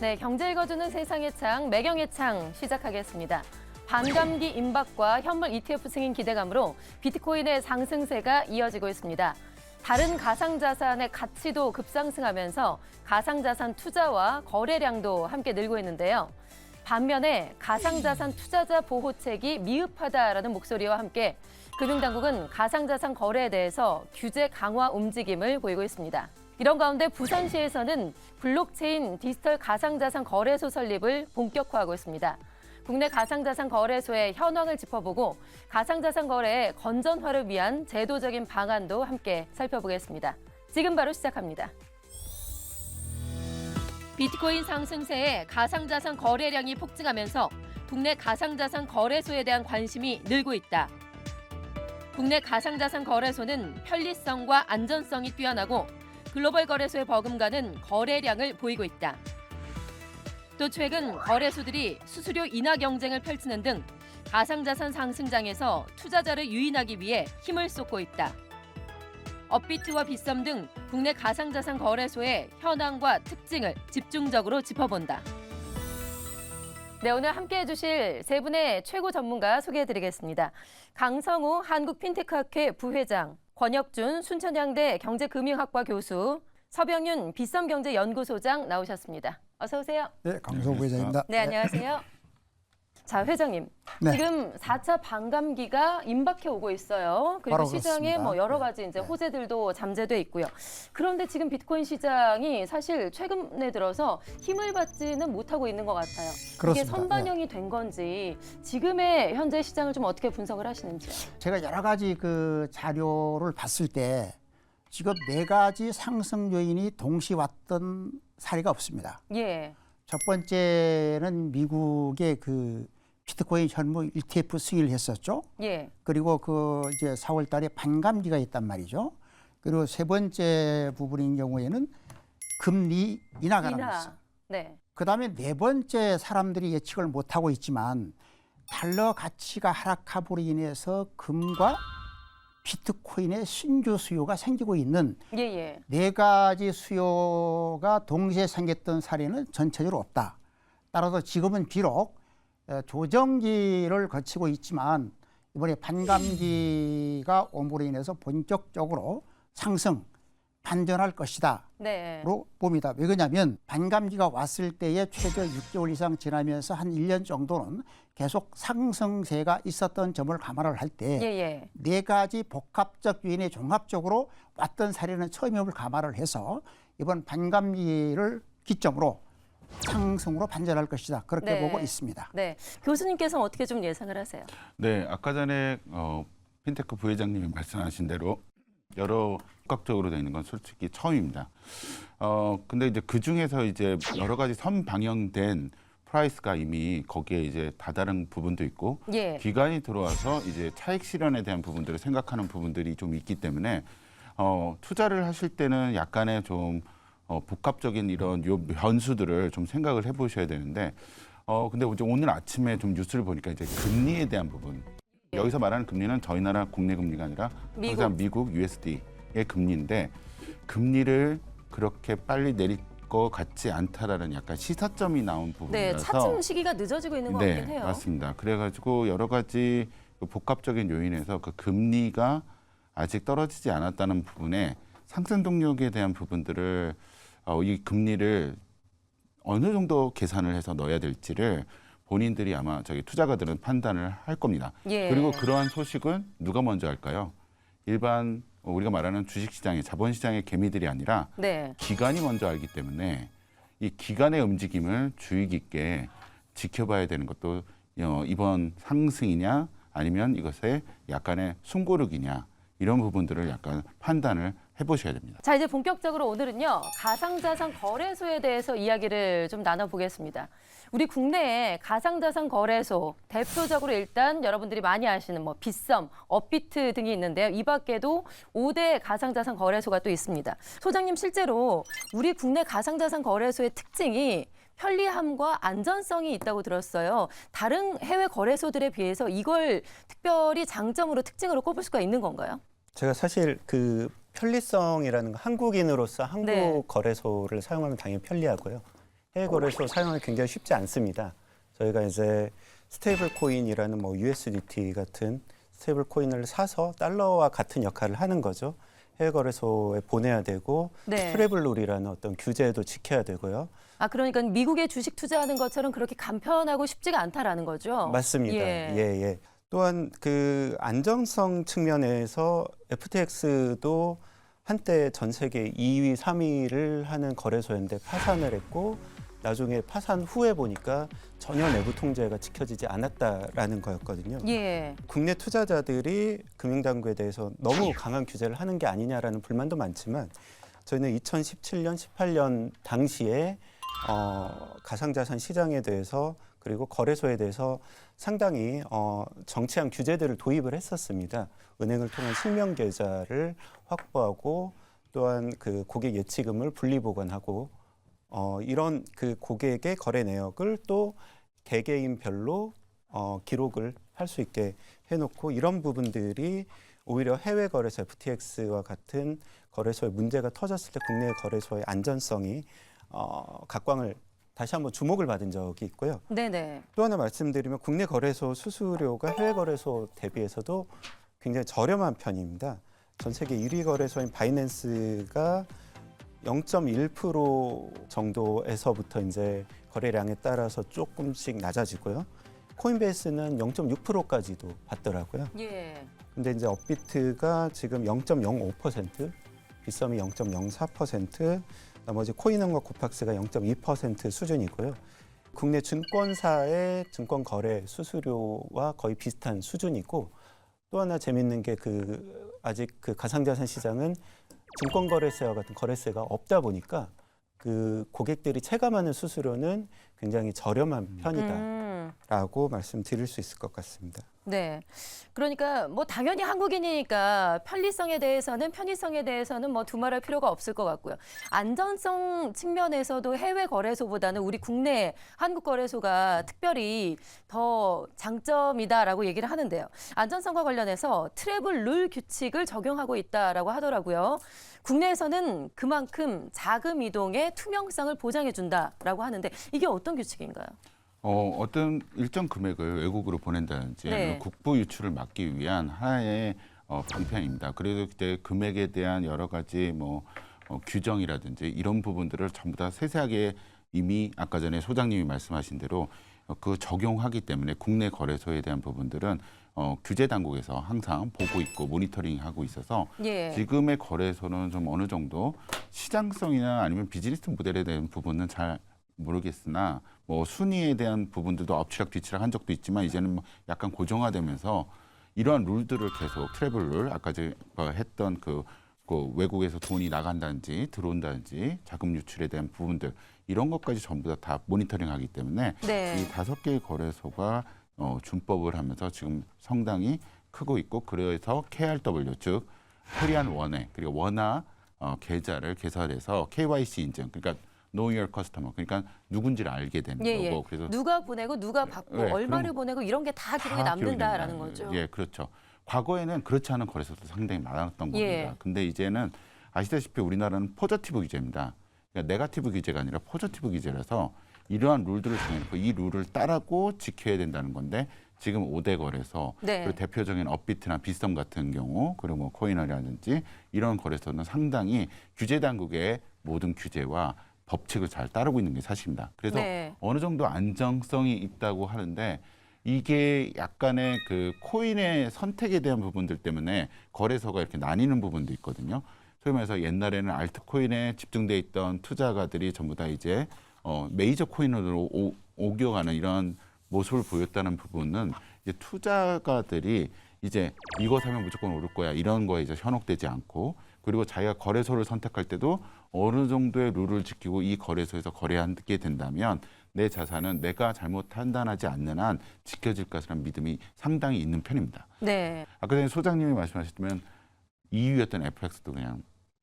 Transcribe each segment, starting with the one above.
네, 경제 읽어주는 세상의 창, 매경의 창 시작하겠습니다. 반감기 임박과 현물 ETF 승인 기대감으로 비트코인의 상승세가 이어지고 있습니다. 다른 가상자산의 가치도 급상승하면서 가상자산 투자와 거래량도 함께 늘고 있는데요. 반면에 가상자산 투자자 보호책이 미흡하다라는 목소리와 함께 금융당국은 가상자산 거래에 대해서 규제 강화 움직임을 보이고 있습니다. 이런 가운데 부산시에서는 블록체인 디지털 가상자산 거래소 설립을 본격화하고 있습니다. 국내 가상자산 거래소의 현황을 짚어보고 가상자산 거래의 건전화를 위한 제도적인 방안도 함께 살펴보겠습니다. 지금 바로 시작합니다. 비트코인 상승세에 가상자산 거래량이 폭증하면서 국내 가상자산 거래소에 대한 관심이 늘고 있다. 국내 가상자산 거래소는 편리성과 안전성이 뛰어나고 글로벌 거래소에 버금가는 거래량을 보이고 있다. 또 최근 거래소들이 수수료 인하 경쟁을 펼치는 등 가상자산 상승장에서 투자자를 유인하기 위해 힘을 쏟고 있다. 업비트와 빗썸 등 국내 가상자산 거래소의 현황과 특징을 집중적으로 짚어본다. 네, 오늘 함께해 주실 세 분의 최고 전문가 소개해드리겠습니다. 강성우 한국핀테크학회 부회장, 권혁준 순천향대 경제금융학과 교수, 서병윤 빗썸경제연구소장 나오셨습니다. 어서 오세요. 네, 강성우 부회장입니다. 네, 안녕하세요. 자, 회장님. 네. 지금 4차 반감기가 임박해 오고 있어요. 그리고 바로 시장에 그렇습니다. 뭐 여러 가지 이제 호재들도 잠재돼 있고요. 그런데 지금 비트코인 시장이 사실 최근에 들어서 힘을 받지는 못하고 있는 것 같아요. 이게 그렇습니다. 선반영이 된 건지 지금의 현재 시장을 좀 어떻게 분석을 하시는지요? 제가 여러 가지 그 자료를 봤을 때 지금 네 가지 상승 요인이 동시 왔던 사례가 없습니다. 예. 첫 번째는 미국의 그 비트코인 현물 ETF 승인을 했었죠. 예. 그리고 그 이제 4월 달에 반감기가 있단 말이죠. 그리고 세 번째 부분인 경우에는 금리 인하가 나왔어요. 네. 그다음에 네 번째 사람들이 예측을 못하고 있지만 달러 가치가 하락함으로 인해서 금과 비트코인의 신규 수요가 생기고 있는 예. 네 가지 수요가 동시에 생겼던 사례는 전체적으로 없다. 따라서 지금은 비록 조정기를 거치고 있지만 이번에 반감기가 옴으로 인해서 본격적으로 상승, 반전할 것이다. 네. 로 봅니다. 왜 그러냐면 반감기가 왔을 때에 최저 6개월 이상 지나면서 한 1년 정도는 계속 상승세가 있었던 점을 감안을 할 때 네 가지 복합적 요인의 종합적으로 왔던 사례는 처음임을 감안을 해서 이번 반감기를 기점으로 상승으로 반전할 것이다. 그렇게 보고 있습니다. 네. 교수님께서는 어떻게 좀 예상을 하세요? 네, 아까 전에 핀테크 부회장님이 말씀하신 대로 여러 복합적으로 되는 건 솔직히 처음입니다. 근데 이제 그 중에서 이제 여러 가지 선방영된 프라이스가 이미 거기에 이제 다다른 부분도 있고 기간이 들어와서 이제 차익 실현에 대한 부분들을 생각하는 부분들이 좀 있기 때문에 투자를 하실 때는 약간의 좀 복합적인 이런 요 변수들을 좀 생각을 해보셔야 되는데 근데 이제 오늘 아침에 좀 뉴스를 보니까 이제 금리에 대한 부분. 여기서 말하는 금리는 저희 나라 국내 금리가 아니라 항상 미국 USD의 금리인데 금리를 그렇게 빨리 내릴 것 같지 않다라는 약간 시사점이 나온 부분이라서 네, 차츰 시기가 늦어지고 있는 것 같긴 해요. 맞습니다. 그래가지고 여러 가지 복합적인 요인에서 그 금리가 아직 떨어지지 않았다는 부분에 상승 동력에 대한 부분들을 이 금리를 어느 정도 계산을 해서 넣어야 될지를 본인들이 아마 투자가들은 판단을 할 겁니다. 그리고 그러한 소식은 누가 먼저 할까요? 일반 우리가 말하는 주식시장의 자본시장의 개미들이 아니라 기관이 먼저 알기 때문에 이 기관의 움직임을 주의 깊게 지켜봐야 되는 것도 이번 상승이냐 아니면 이것의 약간의 숨고르기냐 이런 부분들을 약간 판단을 해보셔야 됩니다. 자, 이제 본격적으로 오늘은요. 가상자산 거래소에 대해서 이야기를 좀 나눠보겠습니다. 우리 국내에 가상자산 거래소 대표적으로 일단 여러분들이 많이 아시는 뭐 빗썸, 업비트 등이 있는데요. 이 밖에도 5대 가상자산 거래소가 또 있습니다. 소장님, 실제로 우리 국내 가상자산 거래소의 특징이 편리함과 안전성이 있다고 들었어요. 다른 해외 거래소들에 비해서 이걸 특별히 장점으로 특징으로 꼽을 수가 있는 건가요? 제가 사실 그 편리성이라는 거 한국인으로서 한국 거래소를 사용하면 당연히 편리하고요. 해외 거래소 사용하기 굉장히 쉽지 않습니다. 저희가 이제 스테이블 코인이라는 뭐 USDT 같은 스테이블 코인을 사서 달러와 같은 역할을 하는 거죠. 해외 거래소에 보내야 되고 네. 트래블룰이라는 어떤 규제도 지켜야 되고요. 아, 그러니까 미국에 주식 투자하는 것처럼 그렇게 간편하고 쉽지가 않다라는 거죠. 맞습니다. 예. 또한 그 안정성 측면에서 FTX도 한때 전 세계 2위, 3위를 하는 거래소였는데 파산을 했고 나중에 파산 후에 보니까 전혀 내부 통제가 지켜지지 않았다라는 거였거든요. 예. 국내 투자자들이 금융당국에 대해서 너무 강한 규제를 하는 게 아니냐라는 불만도 많지만 저희는 2017년, 18년 당시에 가상자산 시장에 대해서 그리고 거래소에 대해서 상당히 정치한 규제들을 도입을 했었습니다. 은행을 통한 실명 계좌를 확보하고 또한 그 고객 예치금을 분리 보관하고 이런 그 고객의 거래 내역을 또 개개인별로 기록을 할 수 있게 해놓고 이런 부분들이 오히려 해외 거래소 FTX와 같은 거래소에 문제가 터졌을 때 국내 거래소의 안전성이 각광을 다시 한번 주목을 받은 적이 있고요. 네네. 또 하나 말씀드리면 국내 거래소 수수료가 해외 거래소 대비해서도 굉장히 저렴한 편입니다. 전 세계 1위 거래소인 바이낸스가 0.1% 정도에서부터 이제 거래량에 따라서 조금씩 낮아지고요. 코인베이스는 0.6%까지도 받더라고요. 예. 근데 이제 업비트가 지금 0.05%, 빗썸이 0.04%, 나머지 코인원과 코팍스가 0.2% 수준이고요. 국내 증권사의 증권 거래 수수료와 거의 비슷한 수준이고 또 하나 재밌는 게 아직 그 가상자산 시장은 증권거래세와 같은 거래세가 없다 보니까 그 고객들이 체감하는 수수료는 굉장히 저렴한 편이다라고 말씀드릴 수 있을 것 같습니다. 네. 그러니까 뭐 당연히 한국인이니까 편리성에 대해서는 뭐 두말할 필요가 없을 것 같고요. 안전성 측면에서도 해외 거래소보다는 우리 국내 한국 거래소가 특별히 더 장점이다라고 얘기를 하는데요. 안전성과 관련해서 트래블 룰 규칙을 적용하고 있다라고 하더라고요. 국내에서는 그만큼 자금 이동의 투명성을 보장해 준다라고 하는데 이게 어떤 규칙인가요? 어떤 일정 금액을 외국으로 보낸다든지 네. 국부 유출을 막기 위한 하나의 방편입니다. 그래서 그때 금액에 대한 여러 가지 규정이라든지 이런 부분들을 전부 다 세세하게 이미 아까 전에 소장님이 말씀하신 대로 그 적용하기 때문에 국내 거래소에 대한 부분들은 규제 당국에서 항상 보고 있고 모니터링하고 있어서 예. 지금의 거래소는 좀 어느 정도 시장성이나 아니면 비즈니스 모델에 대한 부분은 잘 모르겠으나 순위에 대한 부분들도 엎치락 뒤치락 한 적도 있지만 이제는 약간 고정화되면서 이러한 룰들을 계속 트래블 룰 아까 제가 했던 그 외국에서 돈이 나간다든지 들어온다든지 자금 유출에 대한 부분들 이런 것까지 전부 다 모니터링하기 때문에 네. 이 5개의 거래소가 준법을 하면서 지금 상당히 크고 있고 그래서 KRW 즉 코리안 원화 그리고 원화 계좌를 개설해서 KYC 인증 그러니까 Know Your Customer 그러니까 누군지를 알게 되는 거고 그래서 누가 보내고 누가 받고 얼마를 보내고 이런 게 다 기록에 남는다라는 거죠. 예, 그렇죠. 과거에는 그렇지 않은 거래소도 상당히 많았던 겁니다. 근데 이제는 아시다시피 우리나라는 포저티브 규제입니다. 그러니까 네거티브 규제가 아니라 포저티브 규제라서 이러한 룰들을 정해놓고 이 룰을 따르고 지켜야 된다는 건데 지금 5대 거래소 그리고 대표적인 업비트나 빗썸 같은 경우 그리고 코인이라든지 이런 거래소는 상당히 규제 당국의 모든 규제와 법칙을 잘 따르고 있는 게 사실입니다. 그래서 어느 정도 안정성이 있다고 하는데 이게 약간의 그 코인의 선택에 대한 부분들 때문에 거래소가 이렇게 나뉘는 부분도 있거든요. 소위 말해서 옛날에는 알트코인에 집중돼 있던 투자가들이 전부 다 이제 메이저 코인으로 옮겨가는 이런 모습을 보였다는 부분은 이제 투자가들이 이제 이거 사면 무조건 오를 거야 이런 거에 이제 현혹되지 않고 그리고 자기가 거래소를 선택할 때도 어느 정도의 룰을 지키고 이 거래소에서 거래하게 된다면 내 자산은 내가 잘못 판단하지 않는 한 지켜질 것이라는 믿음이 상당히 있는 편입니다. 네. 아까 전에 소장님이 말씀하셨다면 2위였던 FX도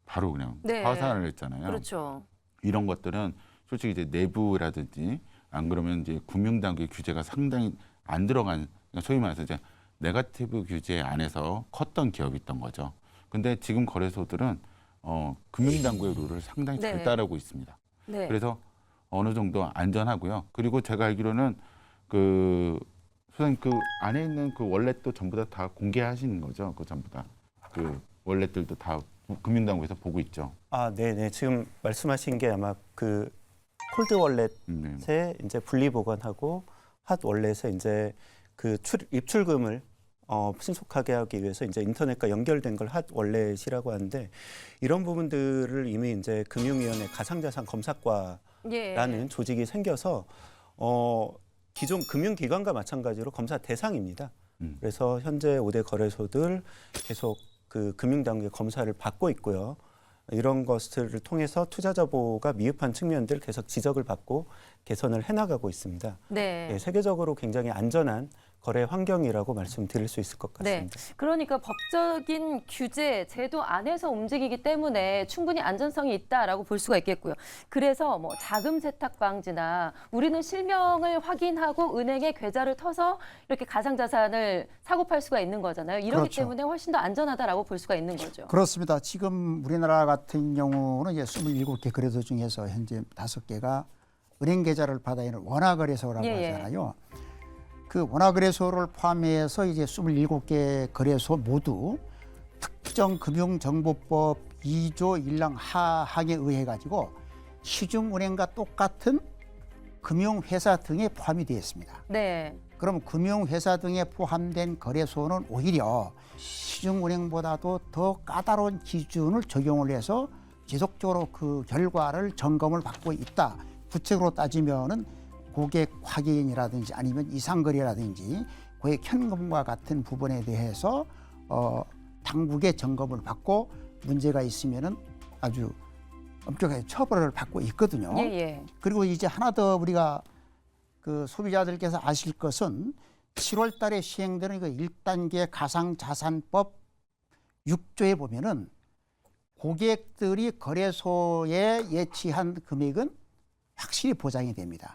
바로 파산을 했잖아요. 그렇죠. 이런 것들은 솔직히 이제 내부라든지 안 그러면 이제 금융당국의 규제가 상당히 안 들어간 소위 말해서 이제 네거티브 규제 안에서 컸던 기업이 있던 거죠. 근데 지금 거래소들은 금융당국의 룰을 상당히 잘 따르고 있습니다. 그래서 어느 정도 안전하고요. 그리고 제가 알기로는 그 소장님 그 안에 있는 그 월렛도 전부 다 공개하시는 거죠? 그 전부 다 그 월렛들도 다 금융당국에서 보고 있죠. 아, 네네. 지금 말씀하신 게 아마 그 콜드 월렛에 이제 분리 보관하고 핫 월렛에 이제 그 입출금을 신속하게 하기 위해서 이제 인터넷과 연결된 걸 핫 월렛이라고 하는데 이런 부분들을 이미 이제 금융위원회 가상자산 검사과라는 조직이 생겨서 기존 금융기관과 마찬가지로 검사 대상입니다. 그래서 현재 5대 거래소들 계속 그 금융당국의 검사를 받고 있고요. 이런 것들을 통해서 투자자 보호가 미흡한 측면들 계속 지적을 받고 개선을 해나가고 있습니다. 네. 네, 세계적으로 굉장히 안전한 거래 환경이라고 말씀드릴 수 있을 것 같습니다. 네. 그러니까 법적인 규제, 제도 안에서 움직이기 때문에 충분히 안전성이 있다라고 볼 수가 있겠고요. 그래서 뭐 자금 세탁 방지나 우리는 실명을 확인하고 은행에 계좌를 터서 이렇게 가상자산을 사고 팔 수가 있는 거잖아요. 이러기 그렇죠. 때문에 훨씬 더 안전하다라고 볼 수가 있는 거죠. 그렇습니다. 지금 우리나라 같은 경우는 이제 27개 거래소 중에서 현재 5개가 은행 계좌를 받아 있는 원화거래소라고 하잖아요. 그 원화거래소를 포함해서 이제 27개 거래소 모두 특정 금융정보법 2조 1랑 하항에 의해 가지고 시중은행과 똑같은 금융회사 등에 포함이 되어 있습니다. 네. 그럼 금융회사 등에 포함된 거래소는 오히려 시중은행보다도 더 까다로운 기준을 적용을 해서 지속적으로 그 결과를 점검을 받고 있다. 구체적으로 따지면은 고객 확인이라든지 아니면 이상거래라든지 고객 현금과 같은 부분에 대해서 당국의 점검을 받고 문제가 있으면은 아주 엄격하게 처벌을 받고 있거든요. 그리고 이제 하나 더 우리가 그 소비자들께서 아실 것은 7월 달에 시행되는 그 1단계 가상자산법 6조에 보면은 고객들이 거래소에 예치한 금액은 확실히 보장이 됩니다.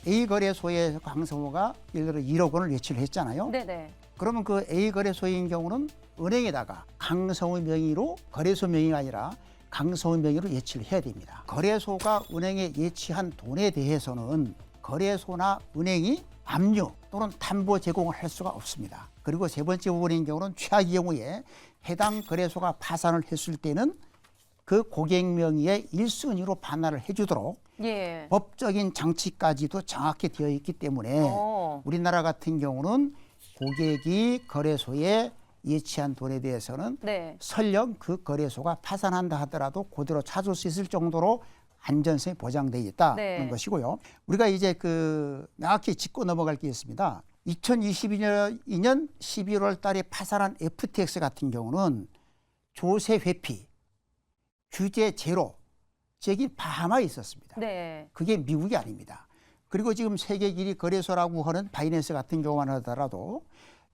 A 거래소의 강성호가 예를 들어 1억 원을 예치를 했잖아요. 네네. 그러면 그 A 거래소인 경우는 은행에다가 강성호 명의로 거래소 명의가 아니라 강성호 명의로 예치를 해야 됩니다. 거래소가 은행에 예치한 돈에 대해서는 거래소나 은행이 압류 또는 담보 제공을 할 수가 없습니다. 그리고 세 번째 부분인 경우는 최악의 경우에 해당 거래소가 파산을 했을 때는 그 고객 명의의 1순위로 반환을 해주도록 법적인 장치까지도 정확히 되어 있기 때문에 우리나라 같은 경우는 고객이 거래소에 예치한 돈에 대해서는 설령 그 거래소가 파산한다 하더라도 그대로 찾을 수 있을 정도로 안전성이 보장되어 있다는 것이고요. 우리가 이제 그 명확히 짚고 넘어갈 게 있습니다. 2022년 11월 달에 파산한 FTX 같은 경우는 조세 회피, 규제 제로 지역이 바하마에 있었습니다. 그게 미국이 아닙니다. 그리고 지금 세계 1위 거래소라고 하는 바이낸스 같은 경우만 하더라도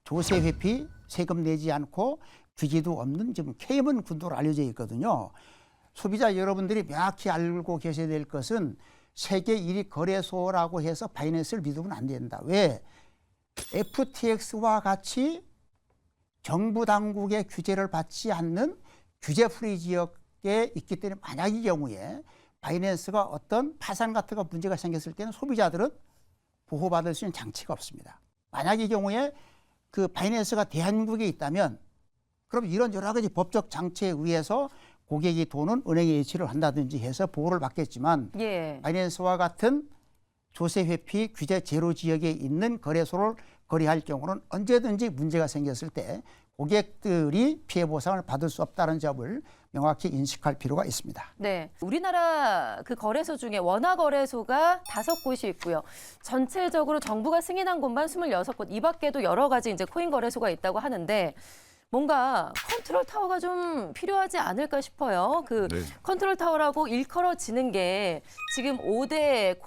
조세 회피, 세금 내지 않고 규제도 없는 지금 케이먼 군도로 알려져 있거든요. 소비자 여러분들이 명확히 알고 계셔야 될 것은 세계 1위 거래소라고 해서 바이낸스를 믿으면 안 된다. 왜? FTX와 같이 정부 당국의 규제를 받지 않는 규제 프리 지역에 있기 때문에 만약 이 경우에 바이낸스가 어떤 파산 같은 거 문제가 생겼을 때는 소비자들은 보호받을 수 있는 장치가 없습니다. 만약 이 경우에 그 바이낸스가 대한민국에 있다면 그럼 이런 여러 가지 법적 장치에 의해서 고객이 돈은 은행에 예치를 한다든지 해서 보호를 받겠지만 바이낸스와 같은 조세 회피 규제 제로 지역에 있는 거래소를 거래할 경우는 언제든지 문제가 생겼을 때 고객들이 피해 보상을 받을 수 없다는 점을 명확히 인식할 필요가 있습니다. 네, 우리나라 그 거래소 중에 원화 거래소가 5곳이 있고요. 전체적으로 정부가 승인한 곳만 26곳. 이 밖에도 여러 가지 이제 코인 거래소가 있다고 하는데 뭔가 컨트롤 타워가 좀 필요하지 않을까 싶어요. 그 컨트롤 타워라고 일컬어지는 게 지금 5대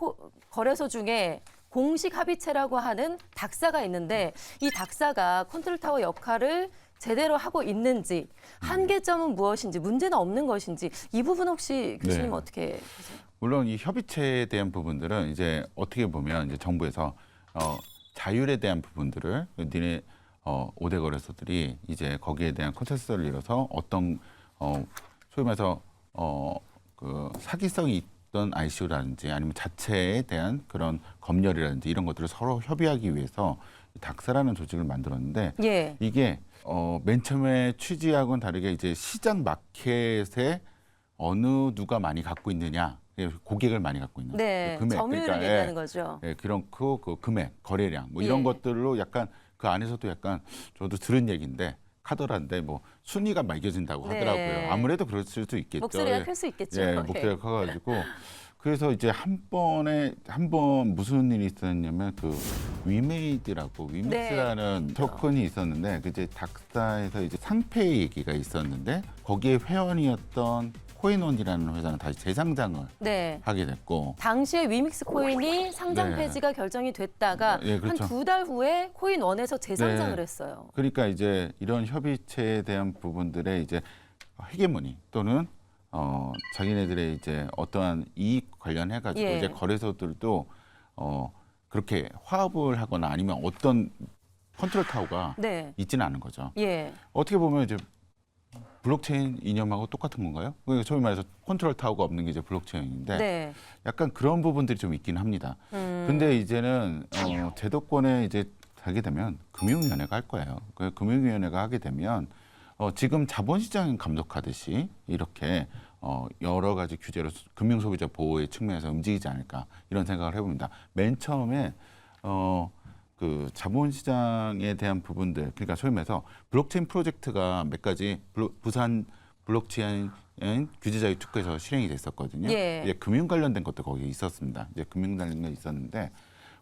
거래소 중에 공식 합의체라고 하는 닥사가 있는데 이 닥사가 컨트롤 타워 역할을 제대로 하고 있는지, 한계점은 무엇인지, 문제는 없는 것인지 이 부분 혹시 교수님 어떻게 보세요? 물론 이 협의체에 대한 부분들은 이제 어떻게 보면 이제 정부에서 자율에 대한 부분들을 니네 5대 거래소들이 이제 거기에 대한 컨센서스를 이뤄서 어떤 소위 말해서 그 사기성이 어떤 ICO라든지 아니면 자체에 대한 그런 검열이라든지 이런 것들을 서로 협의하기 위해서 닥스라는 조직을 만들었는데 예. 이게 맨 처음에 취지하고는 다르게 이제 시장 마켓에 어느 누가 많이 갖고 있느냐, 고객을 많이 갖고 있는 네. 금액, 점유율을 얘기하는 거죠. 예, 그런 그 금액, 거래량 뭐 이런 예. 것들로 약간 그 안에서도 약간 저도 들은 얘기인데 카더라인데 뭐 순위가 매겨진다고 네. 하더라고요. 아무래도 그럴 수도 있겠죠. 목소리가 클 수 있겠죠. 예, 목소리가 커가지고 그래서 이제 한 번 무슨 일이 있었냐면 그 위메이드라고 위믹스라는 네. 토큰이 있었는데 그 이제 닥스에서 이제 상패 얘기가 있었는데 거기에 회원이었던 코인원이라는 회사는 다시 재상장을 네. 하게 됐고 당시에 위믹스 코인이 상장 네. 폐지가 결정이 됐다가 예, 그렇죠. 한 2달 후에 코인원에서 재상장을 네. 했어요. 그러니까 이제 이런 협의체에 대한 부분들의 이제 헤게모니 또는 자기네들의 이제 어떠한 이익 관련해 가지고 예. 이제 거래소들도 그렇게 화합을 하거나 아니면 어떤 컨트롤 타워가 네. 있지는 않은 거죠. 예. 어떻게 보면 이제 블록체인 이념하고 똑같은 건가요? 그러니까 소위 말해서 컨트롤 타워가 없는 게 이제 블록체인인데 네. 약간 그런 부분들이 좀 있긴 합니다. 근데 이제는 제도권에 이제 가게 되면 금융위원회가 할 거예요. 그 금융위원회가 하게 되면 지금 자본시장 감독하듯이 이렇게 여러 가지 규제로 금융소비자 보호의 측면에서 움직이지 않을까 이런 생각을 해봅니다. 맨 처음에 그 자본시장에 대한 부분들, 그러니까 소위 말해서 블록체인 프로젝트가 몇 가지 부산 블록체인 규제자유 특구에서 실행이 됐었거든요. 예. 이제 금융 관련된 것도 거기에 있었습니다. 이제 금융 관련된 게 있었는데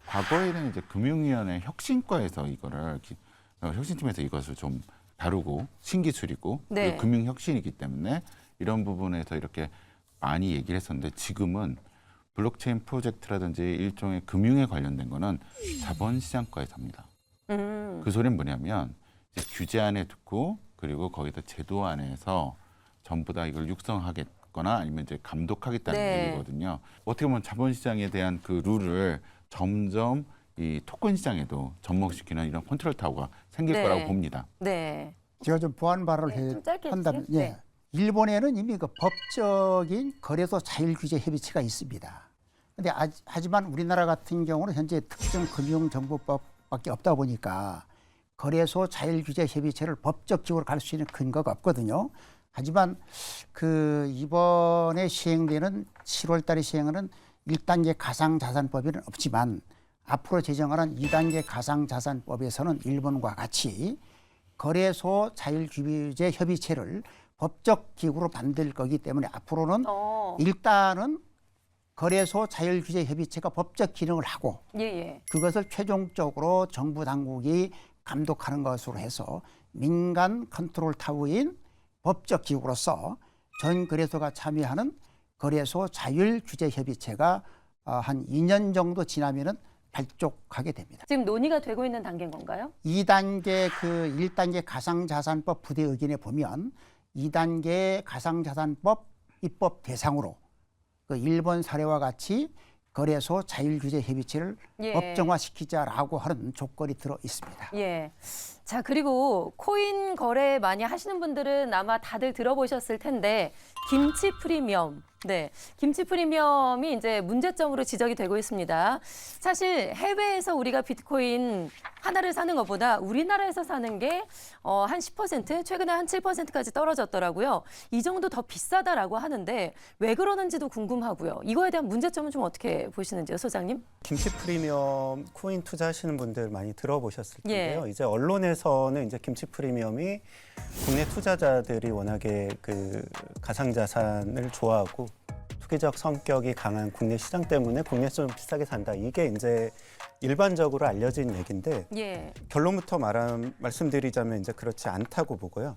과거에는 이제 금융위원회 혁신과에서 이거를 혁신팀에서 이것을 좀 다루고 신기술이고 네. 금융혁신이기 때문에 이런 부분에서 이렇게 많이 얘기를 했었는데 지금은 블록체인 프로젝트라든지 일종의 금융에 관련된 거는 자본시장과에서 합니다. 그 소리는 뭐냐면 이제 규제 안에 듣고 그리고 거기다 제도 안에서 전부 다 이걸 육성하겠거나 아니면 이제 감독하겠다는 네. 얘기거든요. 어떻게 보면 자본시장에 대한 그 룰을 점점 이 토큰 시장에도 접목시키는 이런 컨트롤 타워가 생길 네. 거라고 봅니다. 네. 제가 좀 보완 발언을 네, 좀 짧게 한다면, 해주세요. 예. 네. 일본에는 이미 그 법적인 거래소 자율규제 협의체가 있습니다. 근데 하지만 우리나라 같은 경우는 현재 특정 금융정보법밖에 없다 보니까 거래소 자율규제 협의체를 법적 기구로 갈 수 있는 근거가 없거든요. 하지만 그 이번에 시행되는 7월 달에 시행하는 1단계 가상자산법에는 없지만 앞으로 제정하는 2단계 가상자산법에서는 일본과 같이 거래소 자율규제 협의체를 법적 기구로 만들 거기 때문에 앞으로는 일단은 거래소 자율규제 협의체가 법적 기능을 하고 예. 그것을 최종적으로 정부 당국이 감독하는 것으로 해서 민간 컨트롤 타워인 법적 기구로서 전 거래소가 참여하는 거래소 자율규제 협의체가 한 2년 정도 지나면은 발족하게 됩니다. 지금 논의가 되고 있는 단계인 건가요? 2단계 그 1단계 가상자산법 부대 의견에 보면 2단계 가상자산법 입법 대상으로 그 일본 사례와 같이 거래소 자율규제 협의체를 예. 법정화시키자라고 하는 조건이 들어 있습니다. 예. 자, 그리고 코인 거래 많이 하시는 분들은 아마 다들 들어보셨을 텐데 김치 프리미엄. 네. 김치 프리미엄이 이제 문제점으로 지적이 되고 있습니다. 사실 해외에서 우리가 비트코인 하나를 사는 것보다 우리나라에서 사는 게 한 10%, 최근에 한 7%까지 떨어졌더라고요. 이 정도 더 비싸다라고 하는데 왜 그러는지도 궁금하고요. 이거에 대한 문제점은 좀 어떻게 보시는지요, 소장님? 김치 프리미엄 코인 투자하시는 분들 많이 들어보셨을 텐데요. 예. 이제 언론에서는 이제 김치 프리미엄이 국내 투자자들이 워낙에 그 가상자산을 좋아하고 투기적 성격이 강한 국내 시장 때문에 국내에서 좀 비싸게 산다. 이게 이제 일반적으로 알려진 얘기인데 예. 결론부터 말씀드리자면 이제 그렇지 않다고 보고요.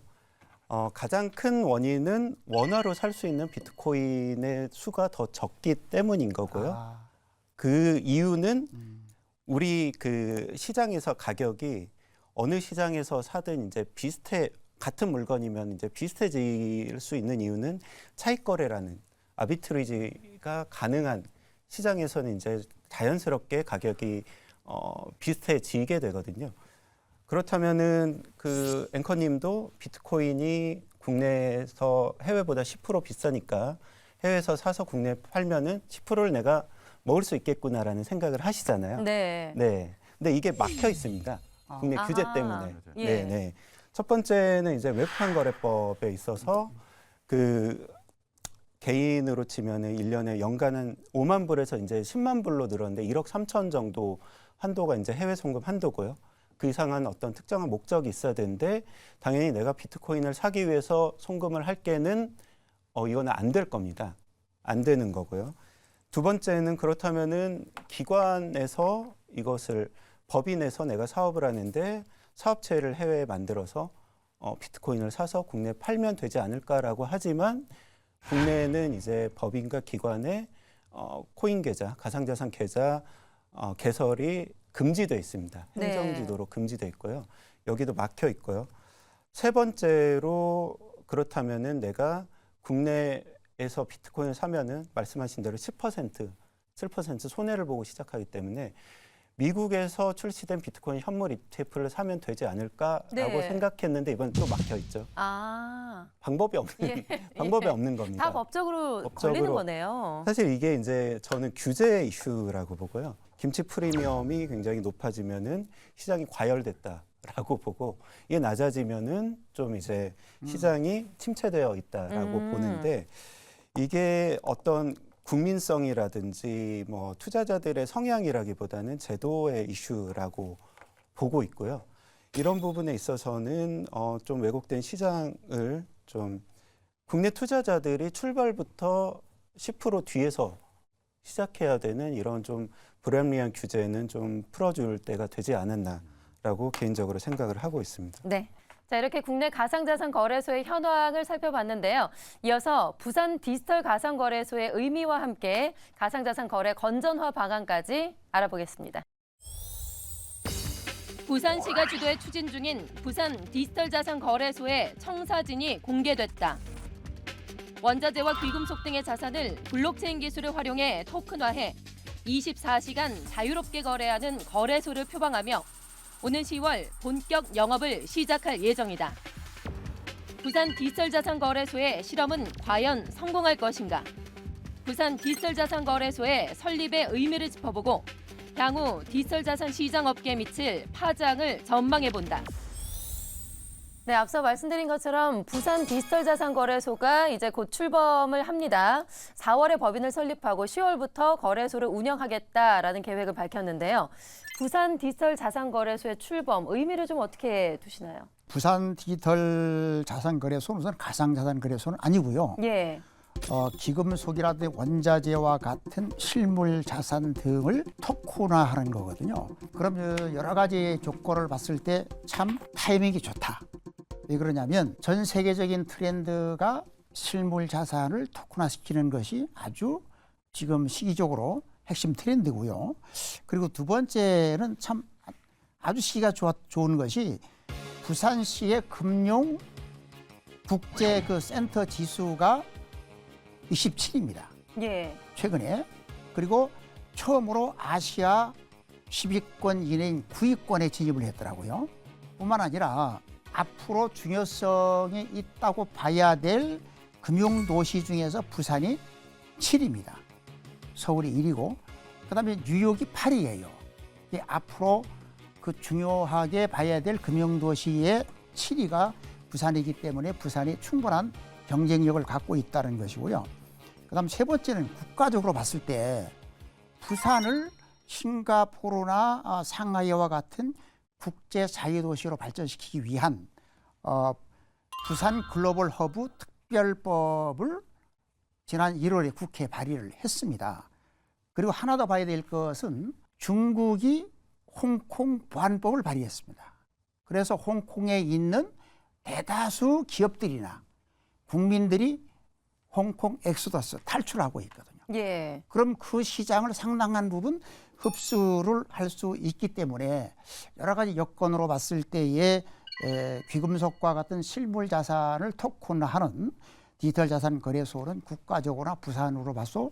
가장 큰 원인은 원화로 살 수 있는 비트코인의 수가 더 적기 때문인 거고요. 그 이유는 우리 그 시장에서 가격이 어느 시장에서 사든 이제 같은 물건이면 이제 비슷해질 수 있는 이유는 차익 거래라는 아비트리지가 가능한 시장에서는 이제 자연스럽게 가격이 비슷해지게 되거든요. 그렇다면은 그 앵커님도 비트코인이 국내에서 해외보다 10% 비싸니까 해외에서 사서 국내에 팔면은 10%를 내가 먹을 수 있겠구나라는 생각을 하시잖아요. 네. 네. 근데 이게 막혀 있습니다. 국내 규제 때문에. 네, 네. 첫 번째는 이제 외판 거래법에 있어서 그 개인으로 치면은 1년에 연간은 5만 불에서 이제 10만 불로 늘었는데 1억 3천 정도 한도가 이제 해외 송금 한도고요. 그 이상한 어떤 특정한 목적이 있어야 되는데 당연히 내가 비트코인을 사기 위해서 송금을 할 게는 이거는 안 될 겁니다. 안 되는 거고요. 두 번째는 그렇다면은 기관에서 이것을 법인에서 내가 사업을 하는데 사업체를 해외에 만들어서 비트코인을 사서 국내에 팔면 되지 않을까라고 하지만 국내에는 이제 법인과 기관의 코인 계좌, 가상자산 계좌 개설이 금지되어 있습니다. 행정지도로 금지되어 있고요. 여기도 막혀 있고요. 세 번째로 그렇다면은 내가 국내에서 비트코인을 사면은 말씀하신 대로 10% 손해를 보고 시작하기 때문에 미국에서 출시된 비트코인 현물 ETF를 사면 되지 않을까라고 생각했는데 이번 또 막혀 있죠. 방법이 없는 겁니다. 다 법적으로 걸리는 거네요. 사실 이게 이제 저는 규제 이슈라고 보고요. 김치 프리미엄이 굉장히 높아지면은 시장이 과열됐다라고 보고 이게 낮아지면은 좀 이제 시장이 침체되어 있다라고 보는데 이게 어떤 국민성이라든지 뭐 투자자들의 성향이라기보다는 제도의 이슈라고 보고 있고요. 이런 부분에 있어서는 좀 왜곡된 시장을 좀 국내 투자자들이 출발부터 10% 뒤에서 시작해야 되는 이런 좀 불합리한 규제는 좀 풀어줄 때가 되지 않았나라고 개인적으로 생각을 하고 있습니다. 네. 자, 이렇게 국내 가상자산 거래소의 현황을 살펴봤는데요. 이어서 부산 디지털 가상거래소의 의미와 함께 가상자산 거래 건전화 방안까지 알아보겠습니다. 부산시가 주도해 추진 중인 부산 디지털 자산 거래소의 청사진이 공개됐다. 원자재와 귀금속 등의 자산을 블록체인 기술을 활용해 토큰화해 24시간 자유롭게 거래하는 거래소를 표방하며 오는 10월 본격 영업을 시작할 예정이다. 부산 디지털 자산 거래소의 실험은 과연 성공할 것인가? 부산 디지털 자산 거래소의 설립의 의미를 짚어보고 향후 디지털 자산 시장 업계에 미칠 파장을 전망해 본다. 네, 앞서 말씀드린 것처럼 부산 디지털 자산 거래소가 이제 곧 출범을 합니다. 4월에 법인을 설립하고 10월부터 거래소를 운영하겠다라는 계획을 밝혔는데요. 부산 디지털 자산 거래소의 출범 의미를 좀 어떻게 두시나요? 부산 디지털 자산 거래소는 우선 가상 자산 거래소는 아니고요. 예. 기금속이라든지 원자재와 같은 실물 자산 등을 토큰화하는 거거든요. 그럼 여러 가지 조건을 봤을 때 참 타이밍이 좋다. 왜 그러냐면 전 세계적인 트렌드가 실물 자산을 토큰화시키는 것이 아주 지금 시기적으로 핵심 트렌드고요. 그리고 두 번째는 참 아주 시기가 좋은 것이 부산시의 금융 국제 그 센터 지수가 27입니다. 예. 최근에. 그리고 처음으로 아시아 10위권 이내인 9위권에 진입을 했더라고요. 뿐만 아니라 앞으로 중요성이 있다고 봐야 될 금융도시 중에서 부산이 7위입니다. 서울이 1위고 그다음에 뉴욕이 8위예요. 앞으로 그 중요하게 봐야 될 금융도시의 7위가 부산이기 때문에 부산이 충분한 경쟁력을 갖고 있다는 것이고요. 그다음 세 번째는 국가적으로 봤을 때 부산을 싱가포르나 상하이와 같은 국제 자유도시로 발전시키기 위한 부산 글로벌 허브 특별법을 지난 1월에 국회에 발의를 했습니다. 그리고 하나 더 봐야 될 것은 중국이 홍콩 보안법을 발의했습니다. 그래서 홍콩에 있는 대다수 기업들이나 국민들이 홍콩 엑소더스 탈출하고 있거든요. 예. 그럼 그 시장을 상당한 부분 흡수를 할 수 있기 때문에 여러 가지 여건으로 봤을 때에 귀금속과 같은 실물 자산을 토큰화하는 디지털 자산 거래소는 국가적으로나 부산으로 봐서